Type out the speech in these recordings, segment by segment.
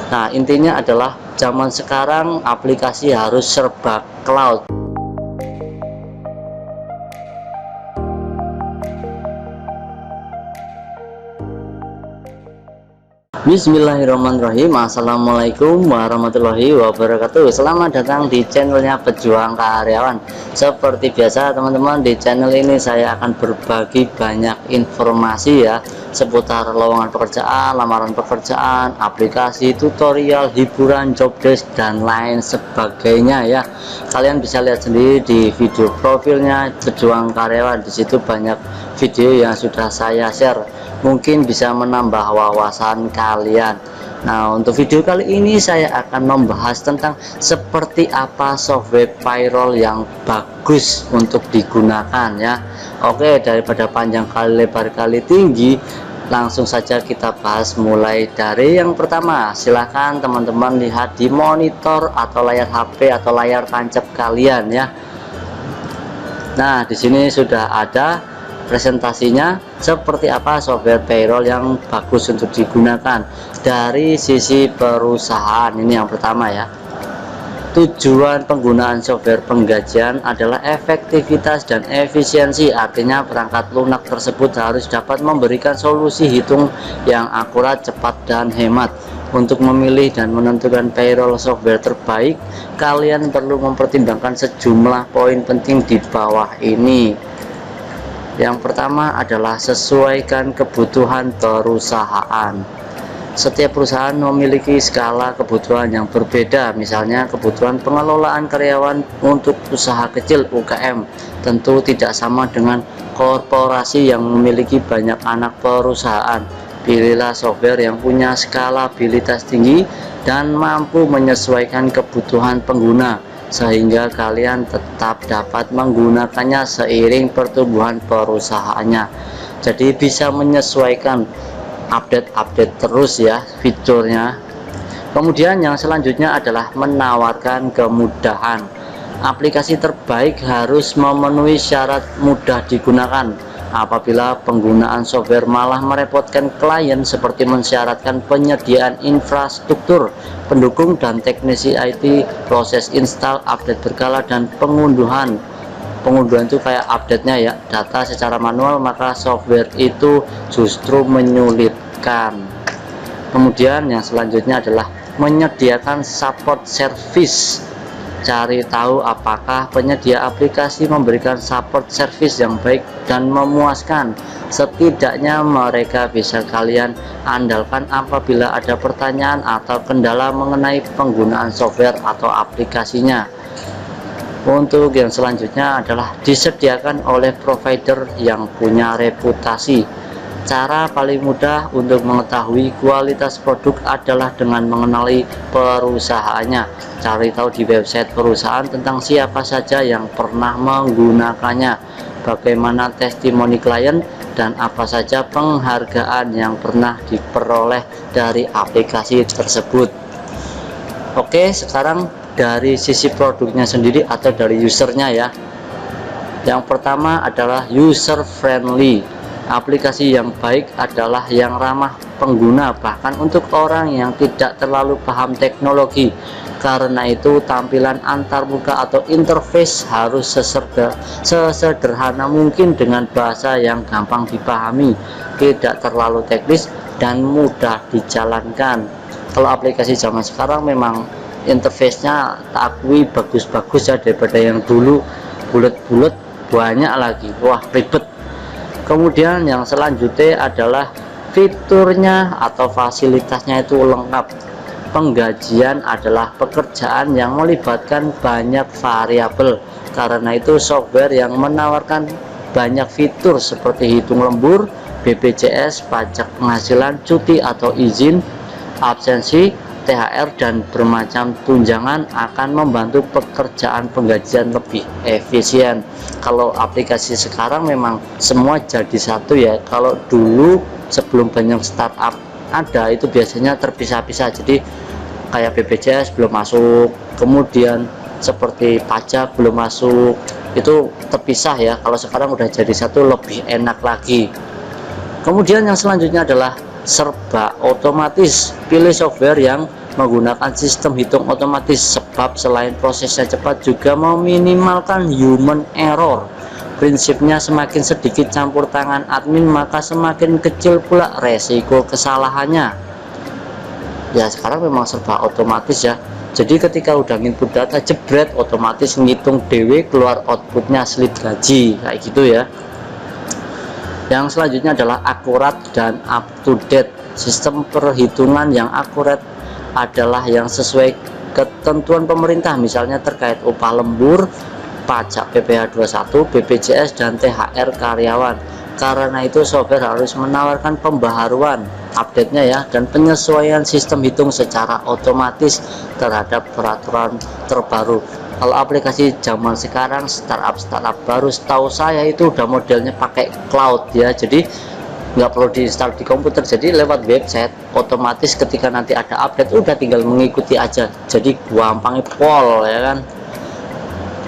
Nah, intinya adalah zaman sekarang aplikasi harus serba cloud. Bismillahirrahmanirrahim. Assalamualaikum warahmatullahi wabarakatuh. Selamat datang di channelnya Pejuang Karyawan. Seperti biasa teman-teman, di channel ini saya akan berbagi banyak informasi ya, seputar lowongan pekerjaan, lamaran pekerjaan, aplikasi, tutorial, hiburan, job desk, dan lain sebagainya ya. Kalian bisa lihat sendiri di video profilnya Pejuang Karyawan. Di situ banyak video yang sudah saya share, mungkin bisa menambah wawasan kalian. Nah, untuk video kali ini saya akan membahas tentang seperti apa software payroll yang bagus untuk digunakan ya. Oke, daripada panjang kali lebar kali tinggi, langsung saja kita bahas mulai dari yang pertama. Silahkan teman-teman lihat di monitor atau layar HP atau layar tancap kalian ya. Nah, di sini sudah ada presentasinya seperti apa software payroll yang bagus untuk digunakan dari sisi perusahaan. Ini yang pertama ya. Tujuan penggunaan software penggajian adalah efektivitas dan efisiensi. Artinya perangkat lunak tersebut harus dapat memberikan solusi hitung yang akurat, cepat, dan hemat. Untuk memilih dan menentukan payroll software terbaik, kalian perlu mempertimbangkan sejumlah poin penting di bawah ini. Yang pertama adalah sesuaikan kebutuhan perusahaan. Setiap perusahaan memiliki skala kebutuhan yang berbeda. Misalnya kebutuhan pengelolaan karyawan untuk usaha kecil UKM tentu tidak sama dengan korporasi yang memiliki banyak anak perusahaan. Pilihlah software yang punya skalabilitas tinggi dan mampu menyesuaikan kebutuhan pengguna, sehingga kalian tetap dapat menggunakannya seiring pertumbuhan perusahaannya. Jadi bisa menyesuaikan, update terus ya fiturnya. Kemudian yang selanjutnya adalah menawarkan kemudahan. Aplikasi terbaik harus memenuhi syarat mudah digunakan. Apabila penggunaan software malah merepotkan klien seperti mensyaratkan penyediaan infrastruktur pendukung dan teknisi IT, proses install, update berkala, dan pengunduhan itu kayak update-nya ya, data secara manual, maka software itu justru menyulitkan. Kemudian yang selanjutnya adalah menyediakan support service. Cari tahu apakah penyedia aplikasi memberikan support service yang baik dan memuaskan. Setidaknya mereka bisa kalian andalkan apabila ada pertanyaan atau kendala mengenai penggunaan software atau aplikasinya. Untuk yang selanjutnya adalah disediakan oleh provider yang punya reputasi. Cara paling mudah untuk mengetahui kualitas produk adalah dengan mengenali perusahaannya. Cari tahu di website perusahaan tentang siapa saja yang pernah menggunakannya, bagaimana testimoni klien, dan apa saja penghargaan yang pernah diperoleh dari aplikasi tersebut. Oke, sekarang dari sisi produknya sendiri atau dari usernya ya. Yang pertama adalah user friendly. Aplikasi yang baik adalah yang ramah pengguna, bahkan untuk orang yang tidak terlalu paham teknologi. Karena itu tampilan antarmuka atau interface harus sesederhana mungkin dengan bahasa yang gampang dipahami, tidak terlalu teknis, dan mudah dijalankan. Kalau aplikasi zaman sekarang memang interface-nya tak akui bagus-bagus ya, daripada yang dulu bulat-bulat banyak lagi, wah ribet. Kemudian yang selanjutnya adalah fiturnya atau fasilitasnya itu lengkap. Penggajian adalah pekerjaan yang melibatkan banyak variabel. Karena itu software yang menawarkan banyak fitur seperti hitung lembur, BPJS, pajak penghasilan, cuti atau izin, absensi, THR, dan bermacam tunjangan akan membantu pekerjaan penggajian lebih efisien. Kalau aplikasi sekarang memang semua jadi satu ya. Kalau dulu sebelum banyak startup ada, itu biasanya terpisah-pisah. Jadi kayak BPJS belum masuk, kemudian seperti pajak belum masuk, itu terpisah ya. Kalau sekarang udah jadi satu, lebih enak lagi. Kemudian yang selanjutnya adalah serba otomatis. Pilih software yang menggunakan sistem hitung otomatis, sebab selain prosesnya cepat juga meminimalkan human error. Prinsipnya semakin sedikit campur tangan admin maka semakin kecil pula resiko kesalahannya. Ya sekarang memang serba otomatis ya. Jadi ketika udah input data jebret, otomatis ngitung DW, keluar outputnya slip gaji kayak gitu ya. Yang selanjutnya adalah akurat dan up to date. Sistem perhitungan yang akurat adalah yang sesuai ketentuan pemerintah, misalnya terkait upah lembur, pajak PPh 21, BPJS, dan THR karyawan. Karena itu software harus menawarkan pembaharuan, update-nya ya, dan penyesuaian sistem hitung secara otomatis terhadap peraturan terbaru. Kalau aplikasi zaman sekarang startup baru, setahu saya itu udah modelnya pakai cloud ya, jadi nggak perlu diinstal di komputer, jadi lewat website otomatis ketika nanti ada update udah tinggal mengikuti aja, jadi gampang pol ya kan.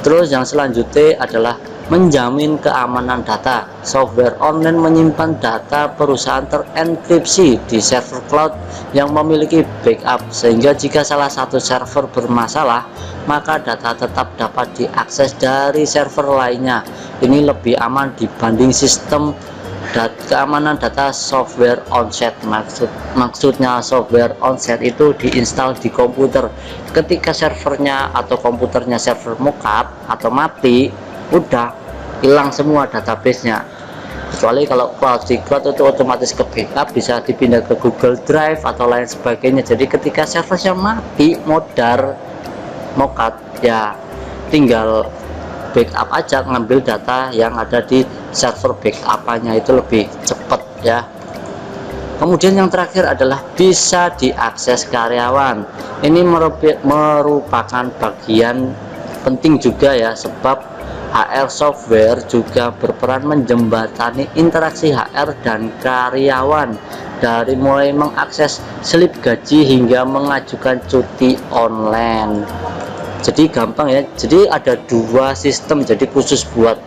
Terus yang selanjutnya adalah menjamin keamanan data. Software online menyimpan data perusahaan terenkripsi di server cloud yang memiliki backup, sehingga jika salah satu server bermasalah maka data tetap dapat diakses dari server lainnya. Ini lebih aman dibanding sistem keamanan data software onset. Maksudnya software onset itu diinstal di komputer, ketika servernya atau komputernya server mockup atau mati, udah hilang semua databasenya. Kecuali kalau cloud, di cloud itu otomatis ke backup, bisa dipindah ke Google Drive atau lain sebagainya. Jadi ketika servernya mati, modar mockup, ya tinggal backup aja, ngambil data yang ada di server backup-nya, itu lebih cepat ya. Kemudian yang terakhir adalah bisa diakses karyawan. Ini merupakan bagian penting juga ya, sebab HR software juga berperan menjembatani interaksi HR dan karyawan, dari mulai mengakses slip gaji hingga mengajukan cuti online. Jadi gampang ya, jadi ada dua sistem, jadi khusus buat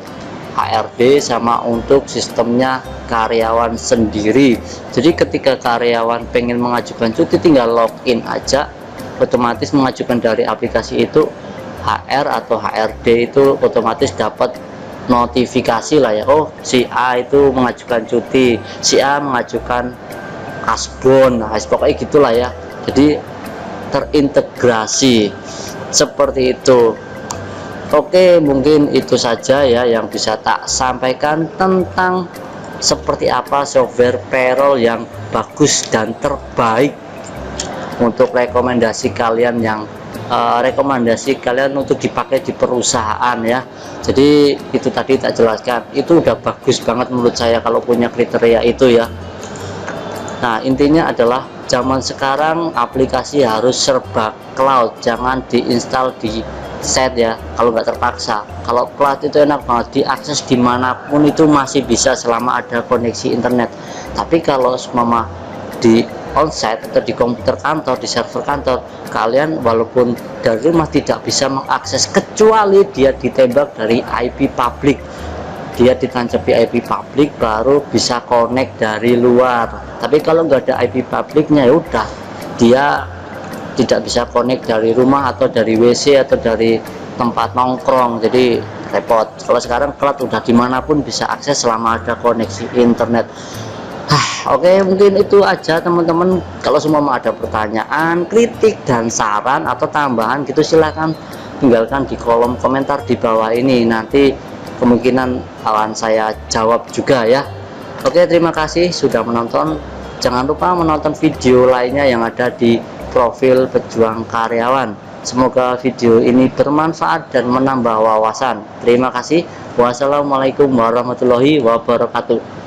HRD sama untuk sistemnya karyawan sendiri. Jadi ketika karyawan pengen mengajukan cuti tinggal login aja, otomatis mengajukan dari aplikasi itu. HR atau HRD itu otomatis dapat notifikasi lah ya, oh si A itu mengajukan cuti, si A mengajukan asbon, nah pokoknya gitulah ya. Jadi terintegrasi seperti itu. Oke, mungkin itu saja ya yang bisa tak sampaikan tentang seperti apa software payroll yang bagus dan terbaik untuk rekomendasi kalian untuk dipakai di perusahaan ya. Jadi itu tadi tak jelaskan, itu udah bagus banget menurut saya kalau punya kriteria itu ya. Nah intinya adalah zaman sekarang aplikasi harus serba cloud, jangan diinstal di set ya kalau nggak terpaksa. Kalau cloud itu enak banget, diakses dimanapun itu masih bisa selama ada koneksi internet. Tapi kalau semua di onsite atau di komputer kantor, di server kantor, kalian walaupun dari rumah tidak bisa mengakses kecuali dia ditembak dari IP public, dia ditancapi IP public baru bisa connect dari luar. Tapi kalau nggak ada IP publicnya ya udah, dia tidak bisa connect dari rumah atau dari WC atau dari tempat nongkrong, jadi repot. Kalau sekarang cloud udah dimanapun bisa akses selama ada koneksi internet. Oke, mungkin itu aja teman-teman. Kalau semua mau ada pertanyaan, kritik dan saran atau tambahan gitu, silahkan tinggalkan di kolom komentar di bawah ini, nanti kemungkinan akan saya jawab juga ya. Oke, terima kasih sudah menonton. Jangan lupa menonton video lainnya yang ada di profil Pejuang Karyawan. Semoga video ini bermanfaat dan menambah wawasan. Terima kasih. Wassalamualaikum warahmatullahi wabarakatuh.